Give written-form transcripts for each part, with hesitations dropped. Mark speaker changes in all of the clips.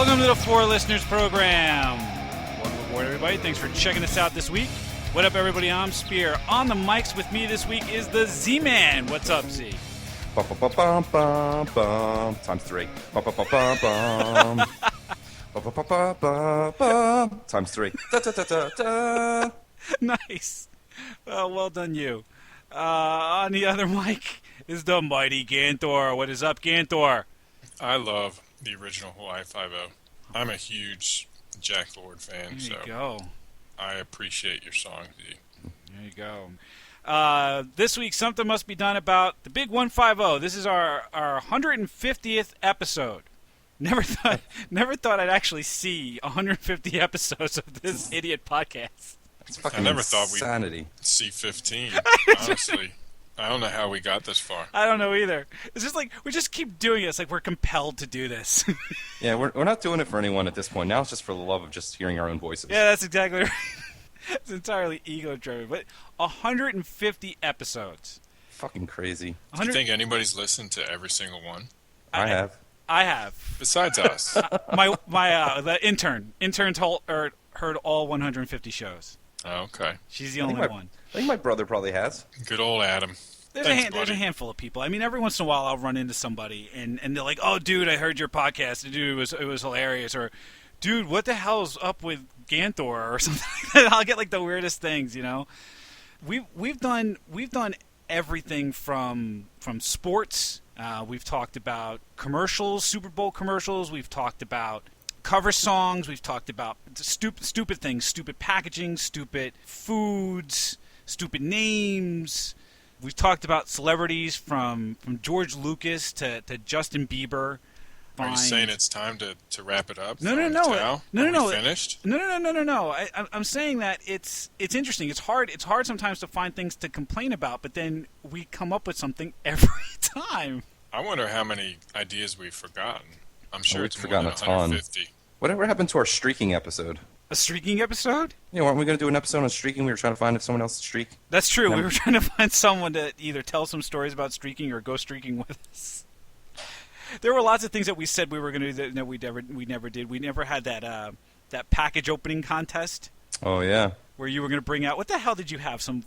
Speaker 1: Welcome to the Four Listeners Program. Welcome aboard, everybody. Thanks for checking us out this week. What up, everybody? I'm Spear. On the mics with me this week is the Z-Man. What's up, Z?
Speaker 2: Bum, times 3. Bum. Times 3.
Speaker 1: Nice. Well done, you. On the other mic is the mighty Ganthor. What is up, Ganthor?
Speaker 3: I love the original Hawaii Five-0. I'm a huge Jack Lord fan,
Speaker 1: There you go.
Speaker 3: I appreciate your song, Z.
Speaker 1: There you go. This week, something must be done about the Big 150. This is our 150th episode. Never thought I'd actually see 150 episodes of this idiot podcast.
Speaker 2: I
Speaker 3: never thought
Speaker 2: we'd
Speaker 3: see 15. Honestly, I don't know how we got this far.
Speaker 1: I don't know either. It's just like we just keep doing it. It's like we're compelled to do this.
Speaker 2: Yeah, we're not doing it for anyone at this point. Now it's just for the love of just hearing our own voices.
Speaker 1: Yeah, that's exactly right. It's entirely ego-driven. But 150 episodes.
Speaker 2: Fucking crazy.
Speaker 3: Do you think anybody's listened to every single one?
Speaker 2: I have.
Speaker 3: Besides us.
Speaker 1: The intern heard all 150 shows.
Speaker 3: Oh, okay.
Speaker 1: She's the only one.
Speaker 2: I think my brother probably has.
Speaker 3: Good old Adam.
Speaker 1: There's a handful of people. I mean, every once in a while I'll run into somebody and they're like, "Oh, dude, I heard your podcast. Dude, it was hilarious." Or, "Dude, what the hell's up with Ganthor?" or something like that. I'll get like the weirdest things, you know. We've done everything from sports. We've talked about commercials, Super Bowl commercials. We've talked about cover songs. We've talked about stupid things, stupid packaging, stupid foods, stupid names. We've talked about celebrities from George Lucas to Justin Bieber.
Speaker 3: Are you saying it's time to wrap it up?
Speaker 1: No.
Speaker 3: Finished?
Speaker 1: No. I'm saying that it's interesting. It's hard sometimes to find things to complain about, but then we come up with something every time.
Speaker 3: I wonder how many ideas we've forgotten. I'm sure it's
Speaker 2: forgotten
Speaker 3: more than 150.
Speaker 2: Whatever happened to our streaking episode?
Speaker 1: A streaking episode?
Speaker 2: Yeah, weren't we going to do an episode on streaking? We were trying to find if someone else streak.
Speaker 1: That's true. We were trying to find someone to either tell some stories about streaking or go streaking with us. There were lots of things that we said we were going to do that we never did. We never had that package opening contest.
Speaker 2: Oh yeah.
Speaker 1: Where you were going to bring out, what the hell did you have? Some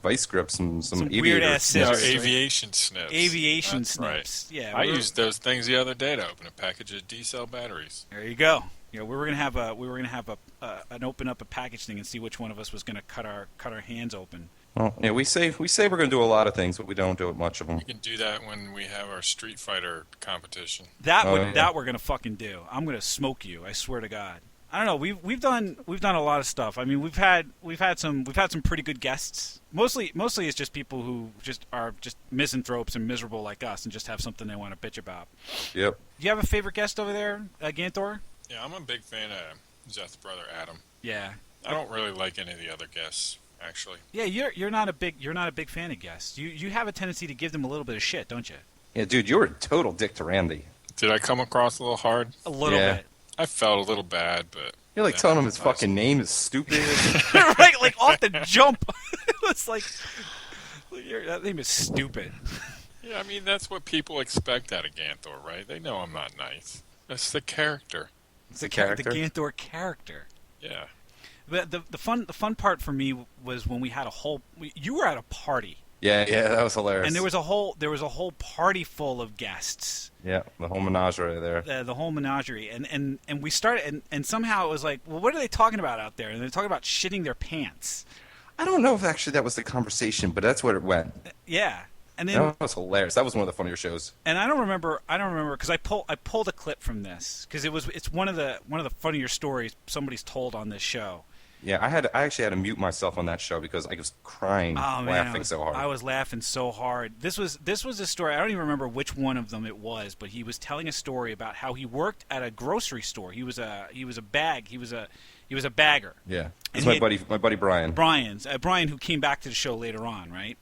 Speaker 2: vice grips, some
Speaker 1: weird ass scissors.
Speaker 3: No, aviation snips.
Speaker 1: Aviation
Speaker 3: That's
Speaker 1: snips.
Speaker 3: Right.
Speaker 1: Yeah.
Speaker 3: I used those things the other day to open a package of D-cell batteries.
Speaker 1: There you go. Yeah, we were gonna have an open up a package thing and see which one of us was gonna cut our hands open.
Speaker 2: Well, yeah, we say we're going to do a lot of things, but we don't do much of them.
Speaker 3: We can do that when we have our Street Fighter competition.
Speaker 1: That we're gonna fucking do. I'm gonna smoke you. I swear to God. I don't know. We've done a lot of stuff. I mean, we've had some pretty good guests. Mostly it's just people who are misanthropes and miserable like us and just have something they want to bitch about.
Speaker 2: Yep.
Speaker 1: Do you have a favorite guest over there, Ganthor?
Speaker 3: Yeah, I'm a big fan of Zeth's brother Adam.
Speaker 1: Yeah.
Speaker 3: I don't really like any of the other guests, actually.
Speaker 1: Yeah, you're not a big fan of guests. You have a tendency to give them a little bit of shit, don't you?
Speaker 2: Yeah, dude, you were a total dick to Randy.
Speaker 3: Did I come across a little hard?
Speaker 1: A little bit.
Speaker 3: I felt a little bad, but...
Speaker 2: You're like telling him his fucking name is stupid.
Speaker 1: Right, like off the jump. It was like, that name is stupid.
Speaker 3: Yeah, I mean, that's what people expect out of Ganthor, right? They know I'm not nice. That's the character.
Speaker 2: It's the character?
Speaker 1: The Ganthor character.
Speaker 3: Yeah.
Speaker 1: The fun part for me was when we had you were at a party.
Speaker 2: Yeah, that was hilarious.
Speaker 1: And there was a whole party full of guests.
Speaker 2: Yeah, the whole menagerie there.
Speaker 1: The whole menagerie, and we started, and somehow it was like, well, what are they talking about out there? And they're talking about shitting their pants.
Speaker 2: I don't know if actually that was the conversation, but that's where it went.
Speaker 1: Yeah, and then
Speaker 2: that was hilarious. That was one of the funnier shows.
Speaker 1: And I don't remember because I pulled a clip from this because it's one of the funnier stories somebody's told on this show.
Speaker 2: Yeah, I actually had to mute myself on that show because I was crying, laughing so hard.
Speaker 1: I was laughing so hard. This was a story. I don't even remember which one of them it was, but he was telling a story about how he worked at a grocery store. He was a bagger.
Speaker 2: Yeah, it's my buddy Brian.
Speaker 1: Brian, who came back to the show later on, right?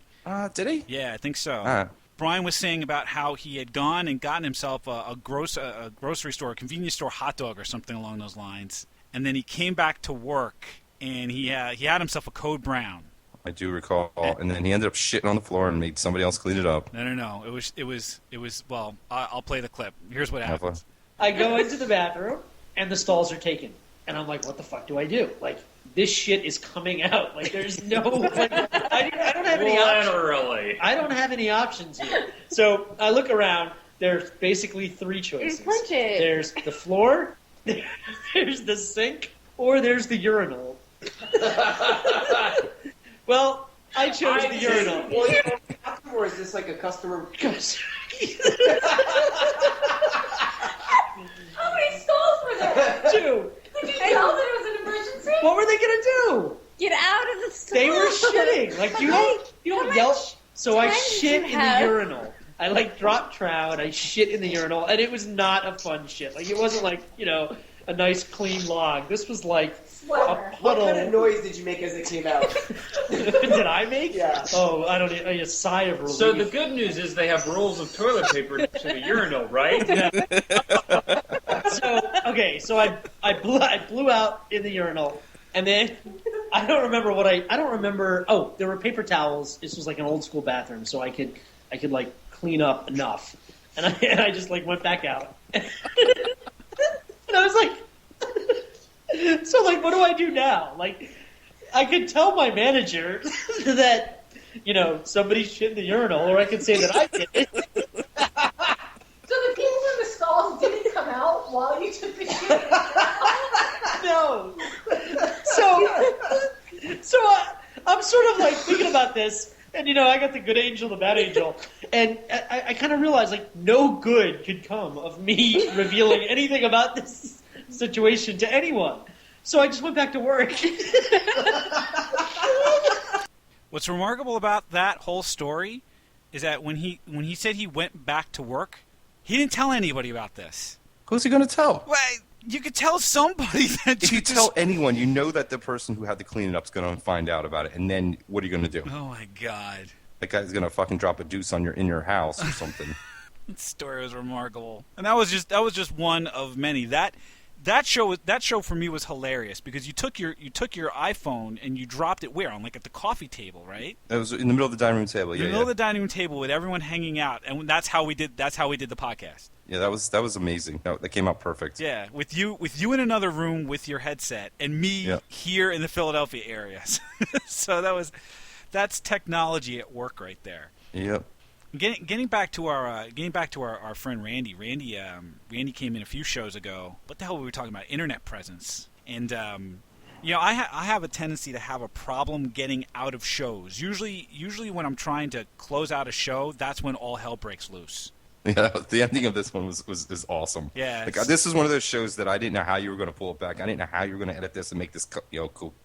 Speaker 2: Did he?
Speaker 1: Yeah, I think so. Brian was saying about how he had gone and gotten himself a grocery store, a convenience store hot dog or something along those lines, and then he came back to work. And he had himself a Code Brown.
Speaker 2: I do recall. And then he ended up shitting on the floor and made somebody else clean it up.
Speaker 1: No. It was. Well, I'll play the clip. Here's what happened.
Speaker 4: I go into the bathroom, and the stalls are taken. And I'm like, what the fuck do I do? Like, this shit is coming out. Like, there's no... Like, I don't have any options. I don't have any options here. So I look around. There's basically three choices.
Speaker 5: Punch it.
Speaker 4: There's the floor, there's the sink, or there's the urinal. Well, I chose the urinal.
Speaker 6: Well, you know, or is this like a customer?
Speaker 5: How many stalls were there?
Speaker 4: 2.
Speaker 5: Did you tell them it was an emergency?
Speaker 4: What were they gonna do?
Speaker 5: Get out of the stall.
Speaker 4: They were shitting. Like you don't yell. So I shit in the urinal. I like dropped trout. I shit in the urinal, and it was not a fun shit. Like it wasn't like a nice clean log. This was like a
Speaker 6: What
Speaker 4: puddle.
Speaker 6: kind of noise did you make as it came out?
Speaker 4: Did I make?
Speaker 6: Yeah.
Speaker 4: Oh, I don't. A sigh of relief.
Speaker 7: So the good news is they have rolls of toilet paper to the urinal, right?
Speaker 4: Yeah. So I blew out in the urinal, and then I don't remember what I don't remember. Oh, there were paper towels. This was like an old school bathroom, so I could like clean up enough, and I just like went back out, and I was like, so like, what do I do now? Like, I could tell my manager that somebody shit in the urinal, or I could say that I did it.
Speaker 5: So the people in the stalls didn't come out while you took the shit?
Speaker 4: No. So I'm sort of like thinking about this, and I got the good angel, the bad angel, and I kind of realized like no good could come of me revealing anything about this situation to anyone. So I just went back to work.
Speaker 1: What's remarkable about that whole story is that when he said he went back to work, he didn't tell anybody about this.
Speaker 2: Who's he going to tell?
Speaker 1: Well, you could tell somebody that
Speaker 2: If you tell anyone, you know that the person who had to clean it up is going to find out about it, and then what are you going to do?
Speaker 1: Oh my god.
Speaker 2: That guy's going to fucking drop a deuce on in your house or something.
Speaker 1: That story was remarkable. And that was just one of many. That show for me was hilarious because you took your iPhone and you dropped it where? On like at the coffee table, right?
Speaker 2: It was in the middle of the dining room table.
Speaker 1: In the middle of the dining room table with everyone hanging out, and that's how we did the podcast.
Speaker 2: Yeah, that was amazing. That came out perfect.
Speaker 1: Yeah, with you in another room with your headset, and me here in the Philadelphia area. So that's technology at work right there.
Speaker 2: Yep.
Speaker 1: Getting back to our friend Randy. Randy came in a few shows ago. What the hell were we talking about? Internet presence. And I have a tendency to have a problem getting out of shows. Usually when I'm trying to close out a show, that's when all hell breaks loose.
Speaker 2: Yeah, the ending of this one is awesome.
Speaker 1: Yeah,
Speaker 2: like, this is one of those shows that I didn't know how you were going to pull it back. I didn't know how you were going to edit this and make this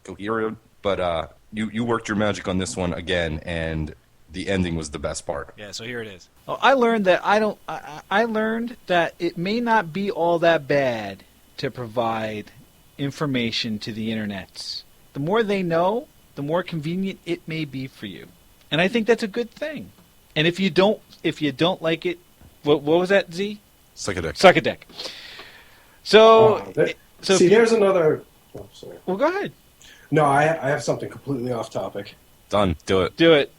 Speaker 2: coherent. But you worked your magic on this one again, and the ending was the best part.
Speaker 1: Yeah, so here it is.
Speaker 8: Well, I learned that I learned that it may not be all that bad to provide information to the internets. The more they know, the more convenient it may be for you, and I think that's a good thing. And if you don't like it. What was that, Z?
Speaker 2: Suck a dick.
Speaker 8: Suck a dick. So,
Speaker 9: there's another... Oh, sorry.
Speaker 8: Well, go ahead.
Speaker 9: No, I have something completely off topic.
Speaker 2: Done. Do it.
Speaker 8: Do it.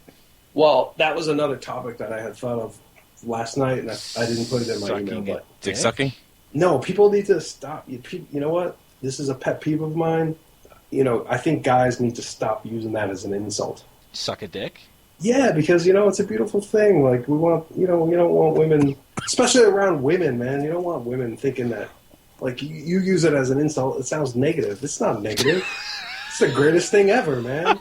Speaker 9: Well, that was another topic that I had thought of last night, and I didn't put it in my email. But
Speaker 2: dick sucking?
Speaker 9: No, people need to stop. You know what? This is a pet peeve of mine. I think guys need to stop using that as an insult.
Speaker 8: Suck a dick?
Speaker 9: Yeah, because, it's a beautiful thing. Like, we want, you don't want women, especially around women, man. You don't want women thinking that, like, you use it as an insult. It sounds negative. It's not negative. It's the greatest thing ever, man.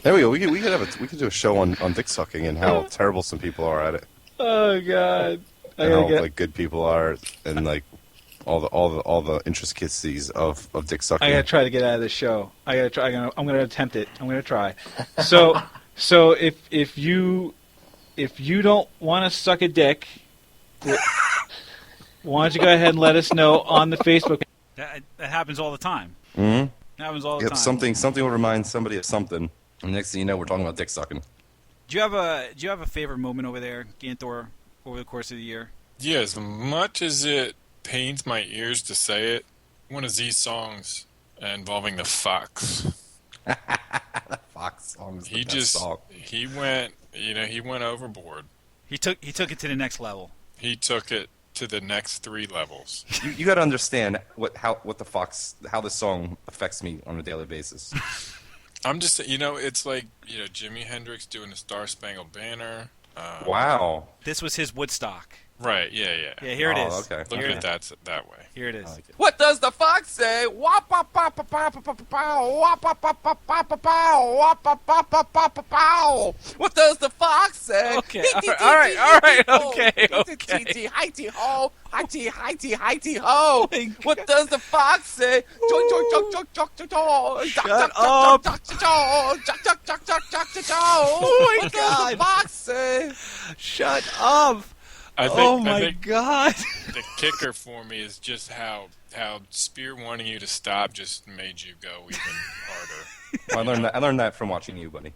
Speaker 2: There we go. We could do a show on dick sucking and how terrible some people are at it.
Speaker 8: Oh God!
Speaker 2: And how like good people are, and like all the intricacies of dick sucking.
Speaker 8: I gotta try to get out of the show. I gotta try. I'm gonna attempt it. I'm gonna try. So if you don't want to suck a dick, why don't you go ahead and let us know on the Facebook?
Speaker 1: That happens all the time.
Speaker 2: Mm-hmm.
Speaker 1: It happens all the time.
Speaker 2: Something will remind somebody of something. And next thing you know, we're talking about dick sucking.
Speaker 1: Do you have a favorite moment over there, Ganthor, over the course of the year?
Speaker 3: Yeah, as much as it pains my ears to say it, one of these songs involving the Fox.
Speaker 2: The Fox song is the best song.
Speaker 3: He went overboard.
Speaker 1: He took it to the next level.
Speaker 3: He took it to the next 3 levels.
Speaker 2: You got to understand how this song affects me on a daily basis.
Speaker 3: I'm just, it's like, Jimi Hendrix doing the Star Spangled Banner.
Speaker 2: Wow.
Speaker 1: This was his Woodstock.
Speaker 3: Right, yeah.
Speaker 1: Yeah, here it is.
Speaker 2: Okay.
Speaker 3: Look
Speaker 2: Okay.
Speaker 3: at it that way.
Speaker 1: Here it is.
Speaker 2: Like it. What does the fox say? Wop pop pop pop pop pop pow. Wop pop pop pop pop pop pow. Wop pop pop pop pop pow. What does the fox say?
Speaker 1: Okay, all right, okay.
Speaker 2: Hi-tee ho, hi-tee ho. What does the fox say?
Speaker 1: Shut up.
Speaker 2: Oh my God. The fox say?
Speaker 1: Shut up.
Speaker 3: I think
Speaker 1: God.
Speaker 3: the kicker for me is just how Spear wanting you to stop just made you go even harder.
Speaker 2: Well, I learned that from watching you, buddy.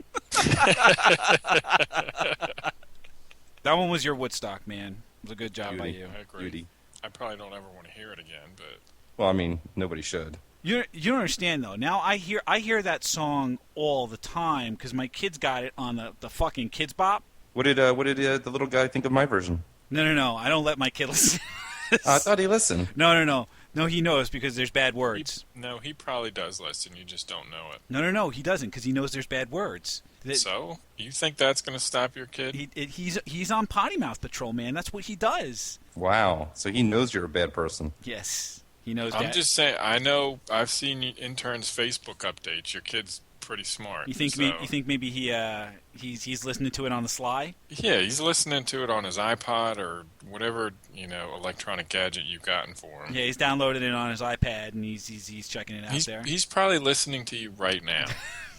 Speaker 1: That one was your Woodstock, man. It was a good job by
Speaker 2: Beauty.
Speaker 1: you.
Speaker 3: I agree.
Speaker 2: Beauty.
Speaker 3: I probably don't ever want to hear it again, but
Speaker 2: Well, I mean, nobody should.
Speaker 1: You don't understand though. Now I hear that song all the time because my kids got it on the fucking Kids Bop.
Speaker 2: What did the little guy think of my version?
Speaker 1: No. I don't let my kid listen.
Speaker 2: I thought he listened.
Speaker 1: No. He knows because there's bad words.
Speaker 3: he probably does listen. You just don't know it.
Speaker 1: No. He doesn't because he knows there's bad words.
Speaker 3: So you think that's going to stop your kid?
Speaker 1: He's on potty mouth patrol, man. That's what he does.
Speaker 2: Wow. So he knows you're a bad person.
Speaker 1: Yes, he knows.
Speaker 3: I'm just saying. I know. I've seen interns' Facebook updates. Your kid's pretty smart.
Speaker 1: You think
Speaker 3: so.
Speaker 1: you think maybe he's listening to it on the sly?
Speaker 3: Yeah, he's listening to it on his iPod or whatever electronic gadget you've gotten for him.
Speaker 1: Yeah, he's downloaded it on his iPad and he's checking it out there.
Speaker 3: He's probably listening to you right now,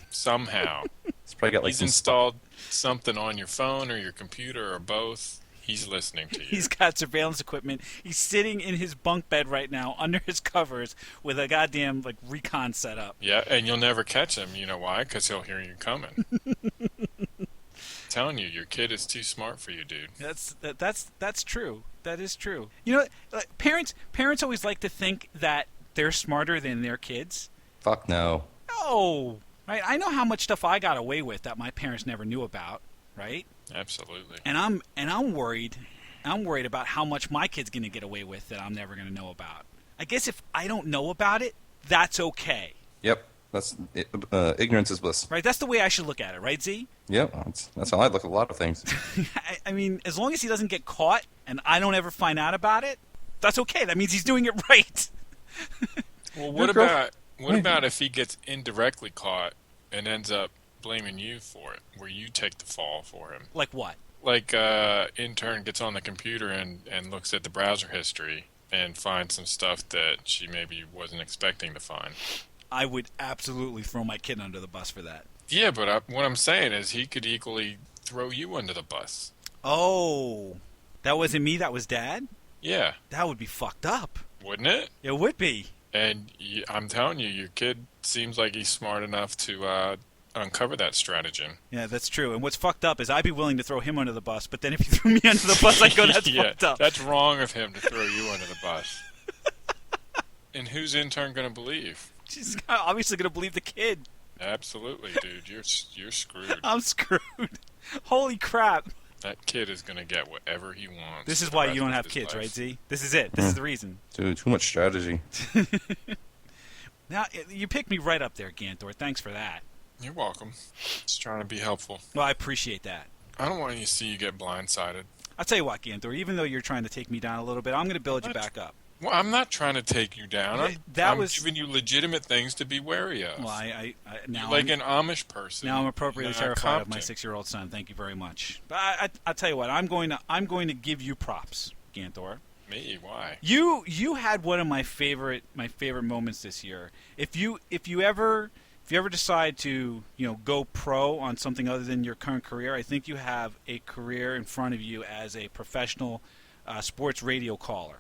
Speaker 3: somehow.
Speaker 2: He's probably got like
Speaker 3: He's installed something on your phone or your computer or both. He's listening to you.
Speaker 1: He's got surveillance equipment. He's sitting in his bunk bed right now under his covers with a goddamn recon set up.
Speaker 3: Yeah, and you'll never catch him. You know why? Because he'll hear you coming. Telling you, your kid is too smart for you, dude.
Speaker 1: That's true. That is true. Parents always like to think that they're smarter than their kids.
Speaker 2: Fuck no.
Speaker 1: No, right? I know how much stuff I got away with that my parents never knew about, right?
Speaker 3: Absolutely.
Speaker 1: And I'm worried. I'm worried about how much my kid's going to get away with that I'm never going to know about. I guess if I don't know about it, that's okay.
Speaker 2: Yep. That's ignorance is bliss.
Speaker 1: Right? That's the way I should look at it, right, Z?
Speaker 2: Yep. That's how I look at a lot of things.
Speaker 1: I mean, as long as he doesn't get caught and I don't ever find out about it, that's okay. That means he's doing it right.
Speaker 3: Well, what about if he gets indirectly caught and ends up blaming you for it, where you take the fall for him?
Speaker 1: Like what?
Speaker 3: Like intern gets on the computer and looks at the browser history and finds some stuff that she maybe wasn't expecting to find.
Speaker 1: I would absolutely throw my kid under the bus for that.
Speaker 3: Yeah, but what I'm saying is he could equally throw you under the bus.
Speaker 1: Oh, that wasn't me, that was Dad?
Speaker 3: Yeah.
Speaker 1: That would be fucked up.
Speaker 3: Wouldn't it?
Speaker 1: It would be.
Speaker 3: And I'm telling you, your kid seems like he's smart enough to uncover that stratagem.
Speaker 1: Yeah, that's true. And what's fucked up is I'd be willing to throw him under the bus, but then if you threw me under the bus, I'd go, that's fucked up.
Speaker 3: That's wrong of him to throw you under the bus. And who's intern going to believe?
Speaker 1: She's obviously going to believe the kid.
Speaker 3: Absolutely, dude. You're screwed.
Speaker 1: I'm screwed. Holy crap.
Speaker 3: That kid is going to get whatever he wants.
Speaker 1: This is why you don't have kids, right, Z? This is it. This is the reason.
Speaker 2: Dude, too much strategy.
Speaker 1: Now, you picked me right up there, Ganthor. Thanks for that.
Speaker 3: You're welcome. Just trying to be helpful.
Speaker 1: Well, I appreciate that.
Speaker 3: I don't want you to see you get blindsided.
Speaker 1: I'll tell you what, Ganthor, even though you're trying to take me down a little bit, I'm going to build you back up.
Speaker 3: Well, I'm not trying to take you down. I'm giving you legitimate things to be wary of.
Speaker 1: Well, now
Speaker 3: you're like an Amish person.
Speaker 1: Now I'm appropriately terrified of my 6-year-old son. Thank you very much. But I'll tell you what. I'm going to give you props, Ganthor.
Speaker 3: Me? Why?
Speaker 1: You had one of my favorite moments this year. If you ever decide to go pro on something other than your current career, I think you have a career in front of you as a professional sports radio caller.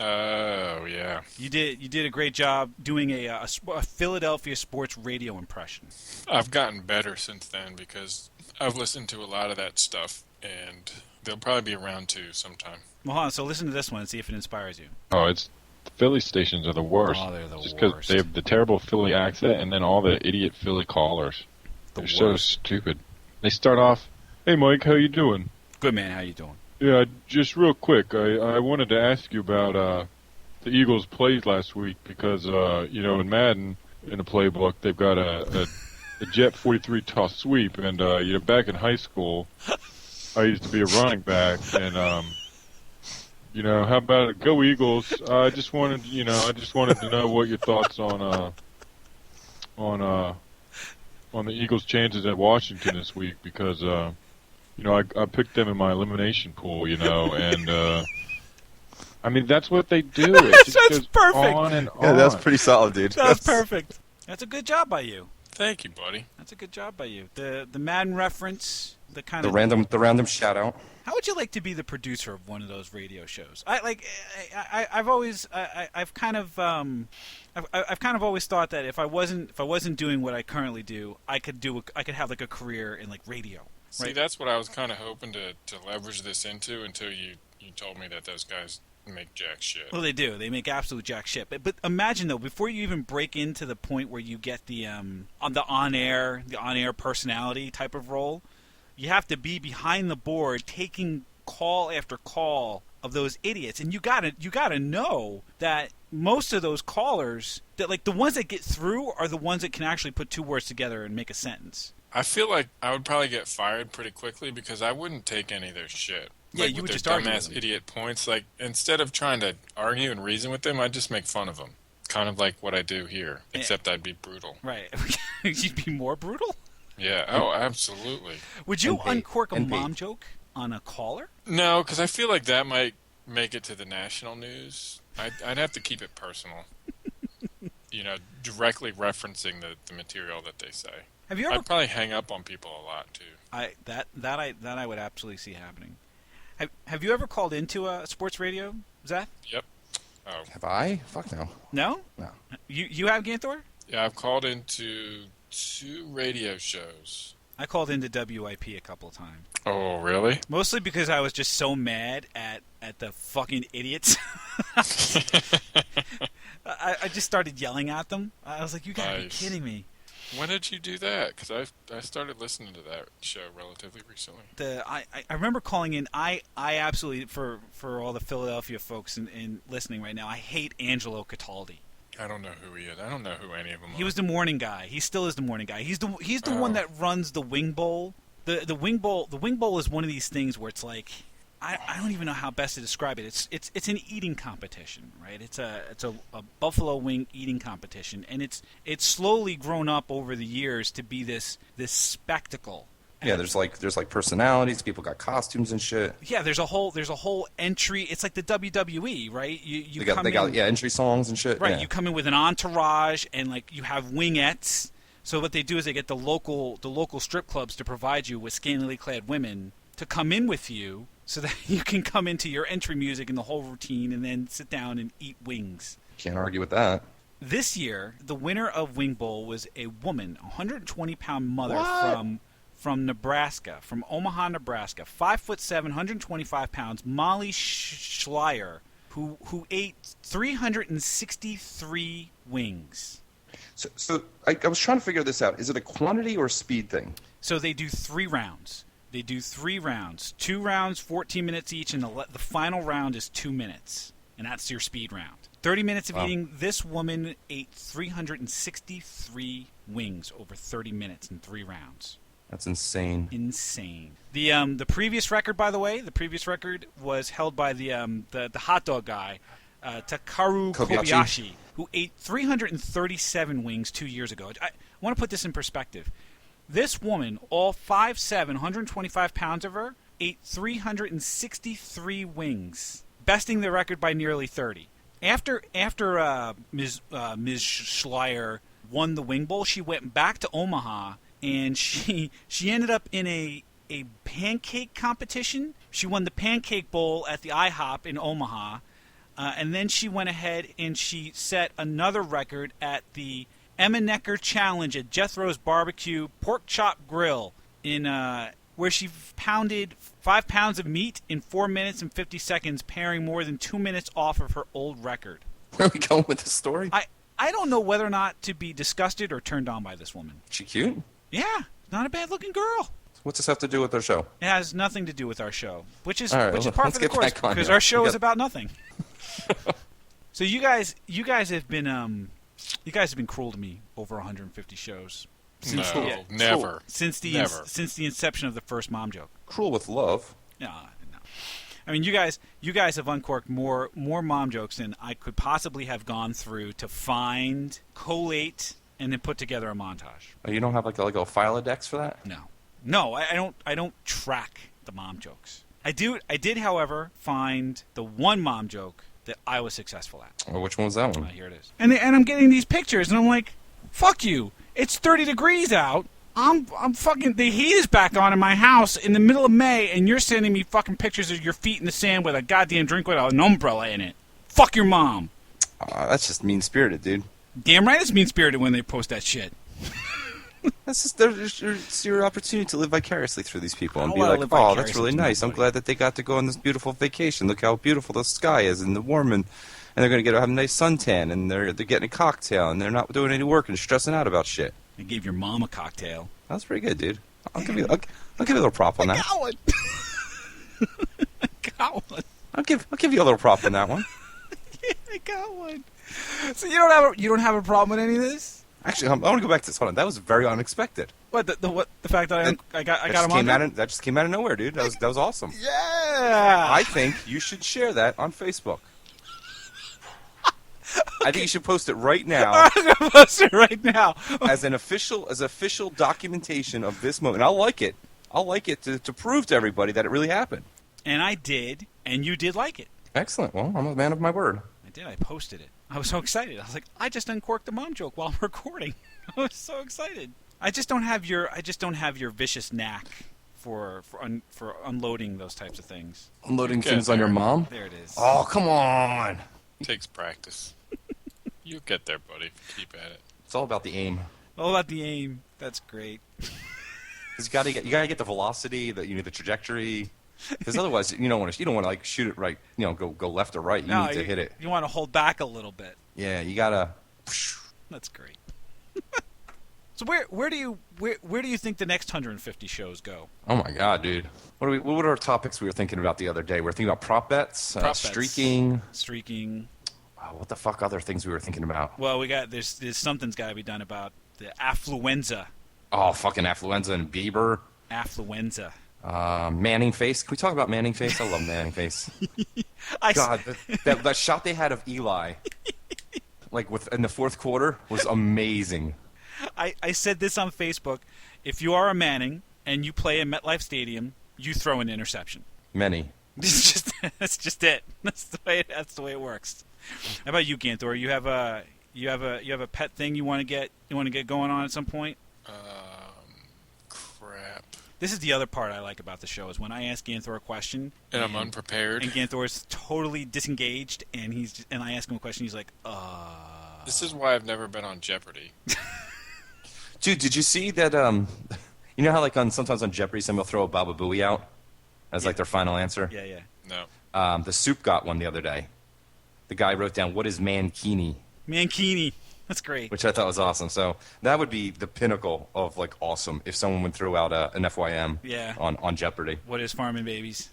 Speaker 3: Oh, yeah.
Speaker 1: You did a great job doing a Philadelphia sports radio impression.
Speaker 3: I've gotten better since then because I've listened to a lot of that stuff, and they'll probably be around too sometime.
Speaker 1: Well, hold on. So listen to this one and see if it inspires you.
Speaker 10: Oh, the Philly stations are the worst.
Speaker 1: Oh, they're the
Speaker 10: Just
Speaker 1: worst.
Speaker 10: because they have the terrible Philly accent and then all the idiot Philly callers. They're so stupid. They start off, "Hey, Mike, how you doing?"
Speaker 1: Good, man. How you doing?
Speaker 10: Yeah, just real quick, I wanted to ask you about the Eagles' plays last week because in Madden in the playbook they've got a jet 43 toss sweep, and back in high school I used to be a running back, and how about it? Go Eagles? I just wanted to know what your thoughts on the Eagles' chances at Washington this week because I picked them in my elimination pool, and I mean that's what they do. It just
Speaker 1: That's
Speaker 10: goes
Speaker 1: perfect.
Speaker 10: on and on.
Speaker 2: Yeah, that's pretty solid, dude.
Speaker 1: That's perfect. That's a good job by you.
Speaker 3: Thank you, buddy.
Speaker 1: That's a good job by you. The Madden reference, the kind
Speaker 2: The
Speaker 1: of
Speaker 2: random shout out.
Speaker 1: How would you like to be the producer of one of those radio shows? I've kind of always thought that if I wasn't doing what I currently do, I could have like a career in like radio.
Speaker 3: See,
Speaker 1: right?
Speaker 3: that's what I was kind of hoping to leverage this into until you told me that those guys make jack shit.
Speaker 1: Well, they do. They make absolute jack shit. But imagine though, before you even break into the point where you get the on air personality type of role, you have to be behind the board taking call after call of those idiots, and you gotta know that most of those callers, that like the ones that get through are the ones that can actually put two words together and make a sentence.
Speaker 3: I feel like I would probably get fired pretty quickly because I wouldn't take any of their shit.
Speaker 1: Yeah,
Speaker 3: like
Speaker 1: you
Speaker 3: with
Speaker 1: would
Speaker 3: their
Speaker 1: just argue
Speaker 3: dumbass
Speaker 1: with them.
Speaker 3: idiot points. Like instead of trying to argue and reason with them, I'd just make fun of them. Kind of like what I do here, except I'd be brutal.
Speaker 1: Right. You'd be more brutal?
Speaker 3: Yeah. Oh, absolutely.
Speaker 1: Would you
Speaker 2: And
Speaker 1: uncork a
Speaker 2: and
Speaker 1: mom joke on a caller?
Speaker 3: No, because I feel like that might make it to the national news. I'd have to keep it personal. Directly referencing the material that they say.
Speaker 1: Have you ever?
Speaker 3: I'd probably hang up on people a lot too.
Speaker 1: I would absolutely see happening. Have you ever called into a sports radio, Zach?
Speaker 3: Yep. Oh.
Speaker 2: Have I? Fuck no.
Speaker 1: No.
Speaker 2: No.
Speaker 1: You have Ganthor?
Speaker 3: Yeah, I've called into 2 radio shows.
Speaker 1: I called into WIP a couple of times.
Speaker 3: Oh, really?
Speaker 1: Mostly because I was just so mad at the fucking idiots. I just started yelling at them. I was like, "You gotta be kidding me!"
Speaker 3: When did you do that? Because I started listening to that show relatively recently.
Speaker 1: I remember calling in. I absolutely, for all the Philadelphia folks in listening right now, I hate Angelo Cataldi.
Speaker 3: I don't know who he is. I don't know who any of them are.
Speaker 1: He was the morning guy. He still is the morning guy. He's the one that runs the Wing Bowl. The Wing Bowl is one of these things where it's like I don't even know how best to describe it. It's an eating competition, right? It's a buffalo wing eating competition, and it's slowly grown up over the years to be this spectacle.
Speaker 2: Yeah, there's like personalities. People got costumes and shit.
Speaker 1: Yeah, there's a whole entry. It's like the WWE, right? They
Speaker 2: got entry songs and shit.
Speaker 1: Right,
Speaker 2: yeah.
Speaker 1: you come in with an entourage, and like you have wingettes. So what they do is they get the local strip clubs to provide you with scantily clad women to come in with you, so that you can come into your entry music and the whole routine, and then sit down and eat wings.
Speaker 2: Can't argue with that.
Speaker 1: This year, the winner of Wing Bowl was a woman, a 120-pound mother from Nebraska, from Omaha, Nebraska, 5'7", 125 pounds, Molly Schleier, who ate 363 wings.
Speaker 2: So I was trying to figure this out. Is it a quantity or a speed thing?
Speaker 1: So they do 3 rounds. 2 rounds, 14 minutes each, and the final round is 2 minutes, and that's your speed round. 30 minutes of eating. This woman ate 363 wings over 30 minutes in 3 rounds.
Speaker 2: That's insane.
Speaker 1: Insane. The previous record, by the way, was held by the hot dog guy, Takaru Kobayashi, who ate 337 wings 2 years ago. I want to put this in perspective. This woman, all 5'7", 125 pounds of her, ate 363 wings, besting the record by nearly 30. After Ms. Schleier won the Wing Bowl, she went back to Omaha, and she ended up in a pancake competition. She won the Pancake Bowl at the IHOP in Omaha, and then she went ahead and she set another record at the Emmenecker Challenge at Jethro's Barbecue Pork Chop Grill, where she pounded 5 pounds of meat in 4 minutes and 50 seconds, pairing more than 2 minutes off of her old record.
Speaker 2: Where are we going with this story?
Speaker 1: I don't know whether or not to be disgusted or turned on by this woman.
Speaker 2: She cute?
Speaker 1: Yeah, not a bad-looking girl.
Speaker 2: What's this have to do with our show?
Speaker 1: It has nothing to do with our show, which is
Speaker 2: All right,
Speaker 1: which is
Speaker 2: well,
Speaker 1: par
Speaker 2: let's
Speaker 1: for the
Speaker 2: get
Speaker 1: course
Speaker 2: back on
Speaker 1: because
Speaker 2: here.
Speaker 1: our show
Speaker 2: We
Speaker 1: is
Speaker 2: got-
Speaker 1: about nothing. So you guys have been cruel to me over 150 shows. Since
Speaker 3: No,
Speaker 1: the,
Speaker 3: never.
Speaker 1: Since the
Speaker 3: Never.
Speaker 1: since the inception of the first mom joke.
Speaker 2: Cruel with love.
Speaker 1: No. I mean, you guys have uncorked more mom jokes than I could possibly have gone through to find, collate, and then put together a montage.
Speaker 2: Oh, you don't have like a Filodex for that?
Speaker 1: No, I don't track the mom jokes. I did, however, find the one mom joke that I was successful at.
Speaker 2: Well, which one was that one?
Speaker 1: Here it is. And I'm getting these pictures, and I'm like, fuck you. It's 30 degrees out. I'm fucking, the heat is back on in my house in the middle of May, and you're sending me fucking pictures of your feet in the sand with a goddamn drink with an umbrella in it. Fuck your mom.
Speaker 2: That's just mean-spirited, dude.
Speaker 1: Damn right it's mean-spirited when they post that shit.
Speaker 2: That's just it's your opportunity to live vicariously through these people and
Speaker 1: I
Speaker 2: be
Speaker 1: wanna
Speaker 2: like,
Speaker 1: live
Speaker 2: oh, that's
Speaker 1: vicariously
Speaker 2: really
Speaker 1: through
Speaker 2: nice. I'm
Speaker 1: nobody.
Speaker 2: glad that they got to go on this beautiful vacation. Look how beautiful the sky is and the warm and they're going to have a nice suntan and they're getting a cocktail and they're not doing any work and stressing out about shit.
Speaker 1: I gave your mom a cocktail.
Speaker 2: That's pretty good, dude. I'll give you a little prop on that.
Speaker 1: Got one. I got one.
Speaker 2: I'll give you a little prop on that one.
Speaker 1: Yeah, I got one. So you don't have a problem with any of this?
Speaker 2: Actually, I want to go back to this. Hold on, that was very unexpected.
Speaker 1: What the fact that I got him
Speaker 2: Just
Speaker 1: on there?
Speaker 2: that just came out of nowhere, dude. That was awesome.
Speaker 1: Yeah.
Speaker 2: I think you should share that on Facebook. I think you should post it right now.
Speaker 1: I'm gonna post it right now.
Speaker 2: as official documentation of this moment. I'll like it. I'll like it to prove to everybody that it really happened.
Speaker 1: And I did, and you did like it.
Speaker 2: Excellent. Well, I'm a man of my word.
Speaker 1: I did. I posted it. I was so excited. I was like, I just uncorked the mom joke while I'm recording. I was so excited. I just don't have your vicious knack for unloading those types of things.
Speaker 2: Unloading
Speaker 3: Okay,
Speaker 2: things on your
Speaker 3: there.
Speaker 2: mom?
Speaker 1: There it is.
Speaker 2: Oh, come on.
Speaker 3: Takes practice. You'll get there, buddy. Keep at it.
Speaker 2: It's all about the aim.
Speaker 1: All about the aim. That's great.
Speaker 2: 'Cause you gotta get the velocity, the trajectory. Because otherwise, you don't want to like shoot it right. Go left or right. You need to hit it.
Speaker 1: You want to hold back a little bit.
Speaker 2: Yeah, you gotta.
Speaker 1: That's great. So where do you think the next 150 shows go?
Speaker 2: Oh my god, dude! What were our topics we were thinking about the other day? We were thinking about prop bets,
Speaker 1: Prop bets.
Speaker 2: streaking.
Speaker 1: Oh,
Speaker 2: what the fuck other things we were thinking about?
Speaker 1: Well, there's something's got to be done about the affluenza.
Speaker 2: Oh, fucking affluenza and Bieber.
Speaker 1: Affluenza.
Speaker 2: Manning face. Can we talk about Manning face? I love Manning face.
Speaker 1: I
Speaker 2: God, that shot they had of Eli, like in the fourth quarter, was amazing.
Speaker 1: I said this on Facebook. If you are a Manning and you play in MetLife Stadium, you throw an interception.
Speaker 2: Many.
Speaker 1: That's just it. That's the way it works. How about you, Ganthor? You have a pet thing you want to get going on at some point?
Speaker 3: Crap.
Speaker 1: This is the other part I like about the show is when I ask Ganthor a question
Speaker 3: And I'm unprepared.
Speaker 1: and Ganthor is totally disengaged and I ask him a question, he's like,
Speaker 3: This is why I've never been on Jeopardy.
Speaker 2: Dude, did you see that? You know how sometimes on Jeopardy, somebody will throw a Baba Booey out as like their final answer.
Speaker 1: Yeah.
Speaker 3: No.
Speaker 2: The Soup got one the other day. The guy wrote down, "What is mankini?"
Speaker 1: Mankini. That's great.
Speaker 2: Which I thought was awesome. So that would be the pinnacle of like awesome if someone would throw out an FYM
Speaker 1: Yeah.
Speaker 2: on Jeopardy.
Speaker 1: What is farming babies?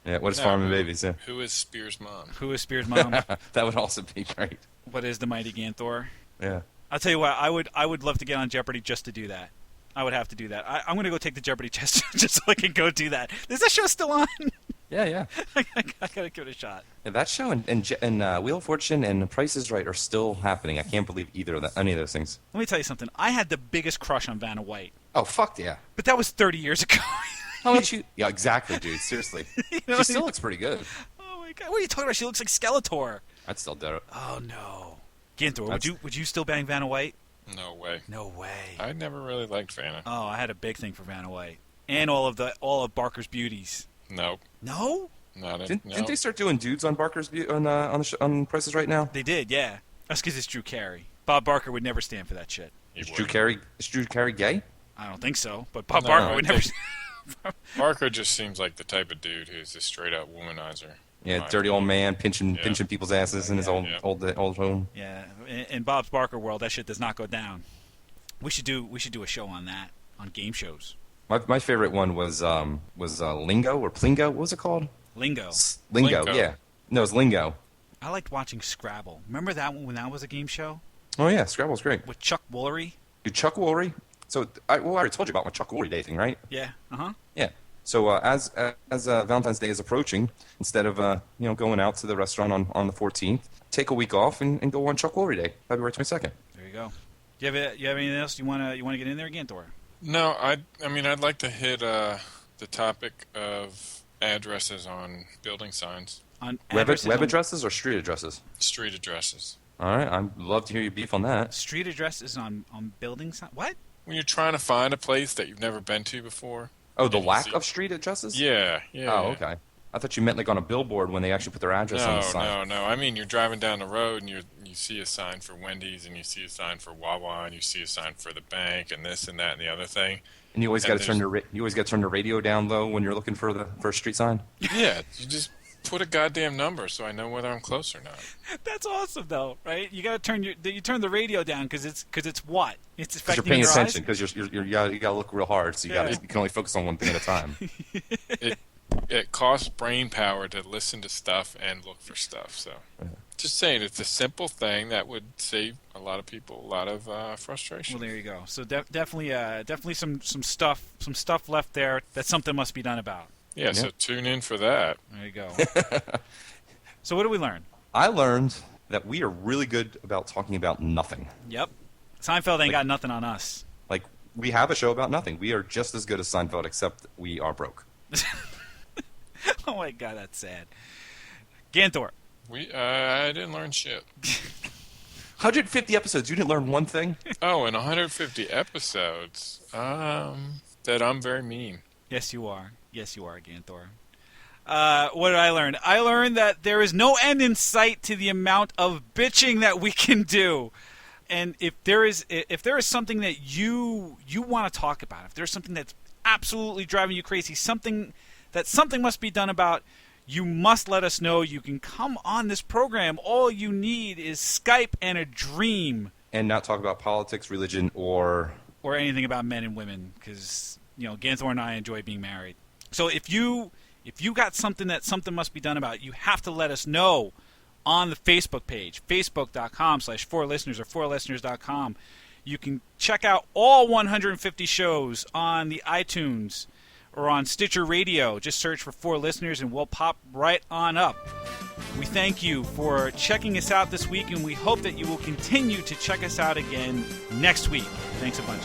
Speaker 2: Yeah, what is
Speaker 3: No.
Speaker 2: farming babies? Yeah.
Speaker 3: Who is Spears' mom?
Speaker 1: Who is Spears' mom?
Speaker 2: That would also be great.
Speaker 1: What is the mighty Ganthor?
Speaker 2: Yeah.
Speaker 1: I'll tell you what, I would love to get on Jeopardy just to do that. I would have to do that. I'm going to go take the Jeopardy test just so I can go do that. Is that show still on?
Speaker 2: Yeah.
Speaker 1: I got to give it a shot.
Speaker 2: Yeah, that show and Wheel of Fortune and Price is Right are still happening. I can't believe any of those things.
Speaker 1: Let me tell you something. I had the biggest crush on Vanna White.
Speaker 2: Oh, fuck yeah.
Speaker 1: But that was 30 years ago.
Speaker 2: How about you? Yeah, exactly, dude. Seriously.
Speaker 1: know,
Speaker 2: She still looks pretty good.
Speaker 1: Oh my god. What are you talking about? She looks like Skeletor.
Speaker 2: I'd still do it.
Speaker 1: Oh no. Ganthor,
Speaker 2: That's-
Speaker 1: would you still bang Vanna White?
Speaker 3: No way.
Speaker 1: No way.
Speaker 3: I never really liked Vanna.
Speaker 1: Oh, I had a big thing for Vanna White. And all of Barker's beauties.
Speaker 3: Nope.
Speaker 1: No?
Speaker 2: Didn't they start doing dudes on Barker's on Price is Right now?
Speaker 1: They did, yeah. That's because it's Drew Carey. Bob Barker would never stand for that shit.
Speaker 2: Is Drew Carey gay?
Speaker 1: I don't think so, but Bob
Speaker 3: No,
Speaker 1: Barker
Speaker 3: I
Speaker 1: would never.
Speaker 3: think- Barker just seems like the type of dude who's a straight-up womanizer.
Speaker 2: Yeah,
Speaker 3: Right.
Speaker 2: dirty old man pinching
Speaker 3: Yeah.
Speaker 2: people's asses in his old home.
Speaker 1: Yeah, in Bob's Barker world, that shit does not go down. We should do a show on that on game shows.
Speaker 2: My favorite one was Lingo or Plingo. What was it called?
Speaker 1: Lingo.
Speaker 2: Lingo.
Speaker 3: Lingo.
Speaker 2: Yeah. No, it's Lingo.
Speaker 1: I liked watching Scrabble. Remember that one when that was a game show
Speaker 2: Oh yeah, Scrabble's great.
Speaker 1: with Chuck Woolery?
Speaker 2: Dude, Chuck Woolery. So I already told you about my Chuck Woolery Day thing, right?
Speaker 1: Yeah.
Speaker 2: Yeah. So as Valentine's Day is approaching, instead of going out to the restaurant on the 14th, take a week off and go on Chuck Woolery Day, February 22nd.
Speaker 1: There you go. You have anything else you want to get in there again, Thor?
Speaker 3: No, I mean, I'd like to hit the topic of addresses on building signs,
Speaker 1: On
Speaker 2: Web
Speaker 1: addresses on-
Speaker 2: addresses or street addresses?
Speaker 3: street addresses.
Speaker 2: All right, I'd love to hear your beef on that.
Speaker 1: Street addresses on building sign. What?
Speaker 3: When you're trying to find a place that you've never been to before.
Speaker 2: Oh, the
Speaker 3: and you
Speaker 2: lack
Speaker 3: see-
Speaker 2: of street addresses?
Speaker 3: Yeah.
Speaker 2: Oh, okay. I thought you meant like on a billboard when they actually put their address on the sign.
Speaker 3: No. I mean, you're driving down the road and you see a sign for Wendy's and you see a sign for Wawa and you see a sign for the bank and this and that and the other thing.
Speaker 2: And you always
Speaker 3: And
Speaker 2: got to turn the radio down low when you're looking for a street sign.
Speaker 3: Yeah, you just put a goddamn number so I know whether I'm close or not.
Speaker 1: That's awesome, though, right? You got to turn the radio down because it's what? It's
Speaker 2: Because
Speaker 1: affecting
Speaker 2: you're paying
Speaker 1: your
Speaker 2: attention.
Speaker 1: eyes.
Speaker 2: Because you got to look real hard. So you can only focus on one thing at a time.
Speaker 3: It costs brain power to listen to stuff and look for stuff. So, just saying, it's a simple thing that would save a lot of people a lot of frustration.
Speaker 1: Well, there you go. So definitely some stuff left there that something must be done about.
Speaker 3: Yeah, so tune in for that.
Speaker 1: There you go. So what did we learn?
Speaker 2: I learned that we are really good about talking about nothing.
Speaker 1: Yep. Seinfeld ain't got nothing on us.
Speaker 2: Like, we have a show about nothing. We are just as good as Seinfeld, except we are broke.
Speaker 1: Oh my god, that's sad. Ganthor.
Speaker 3: I didn't learn shit.
Speaker 2: 150 episodes. You didn't learn one thing?
Speaker 3: Oh, in 150 episodes, that I'm very mean.
Speaker 1: Yes, you are. Yes, you are, Ganthor. What did I learn? I learned that there is no end in sight to the amount of bitching that we can do. And if there is something that you want to talk about, if there's something that's absolutely driving you crazy, something must be done about, you must let us know. You can come on this program. All you need is Skype and a dream.
Speaker 2: And not talk about politics, religion, or
Speaker 1: anything about men and women, because Ganthor and I enjoy being married. So if you got something that something must be done about, you have to let us know on the Facebook page, facebook.com/4listeners or 4listeners.com. You can check out all 150 shows on the iTunes or on Stitcher Radio. Just search for 4 Listeners and we'll pop right on up. We thank you for checking us out this week, and we hope that you will continue to check us out again next week. Thanks a bunch.